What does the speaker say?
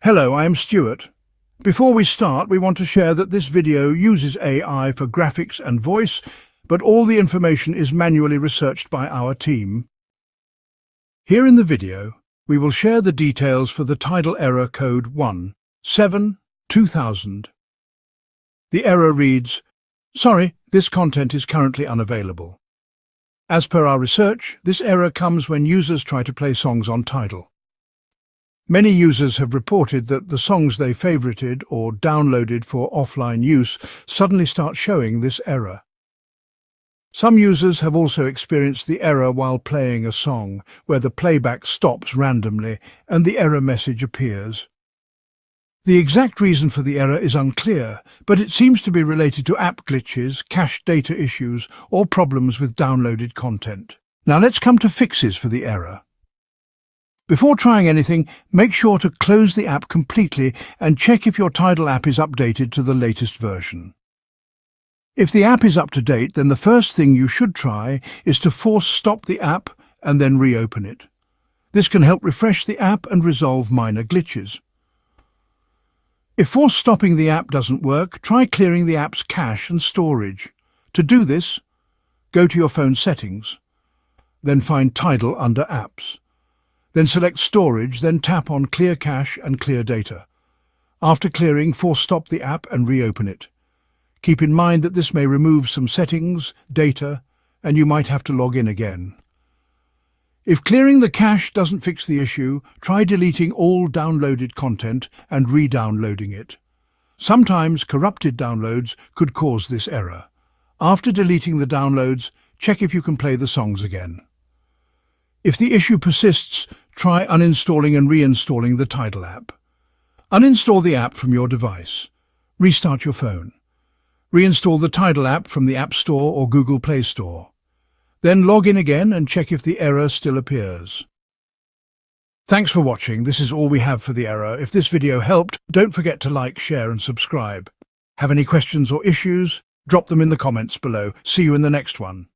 Hello, I am Stuart. Before we start, we want to share that this video uses AI for graphics and voice, but all the information is manually researched by our team. Here in the video, we will share the details for the TIDAL Error Code 1.7.2000. The error reads, "Sorry, this content is currently unavailable." As per our research, this error comes when users try to play songs on TIDAL. Many users have reported that the songs they favorited or downloaded for offline use suddenly start showing this error. Some users have also experienced the error while playing a song, where the playback stops randomly and the error message appears. The exact reason for the error is unclear, but it seems to be related to app glitches, cache data issues, or problems with downloaded content. Now let's come to fixes for the error. Before trying anything, make sure to close the app completely and check if your TIDAL app is updated to the latest version. If the app is up to date, then the first thing you should try is to force stop the app and then reopen it. This can help refresh the app and resolve minor glitches. If force stopping the app doesn't work, try clearing the app's cache and storage. To do this, go to your phone settings, then find TIDAL under Apps. Then select Storage, then tap on Clear Cache and Clear Data. After clearing, force stop the app and reopen it. Keep in mind that this may remove some settings, data, and you might have to log in again. If clearing the cache doesn't fix the issue, try deleting all downloaded content and re-downloading it. Sometimes corrupted downloads could cause this error. After deleting the downloads, check if you can play the songs again. If the issue persists, try uninstalling and reinstalling the TIDAL app. Uninstall the app from your device. Restart your phone. Reinstall the TIDAL app from the App Store or Google Play Store. Then log in again and check if the error still appears. Thanks for watching. This is all we have for the error. If this video helped, don't forget to like, share and subscribe. Have any questions or issues? Drop them in the comments below. See you in the next one.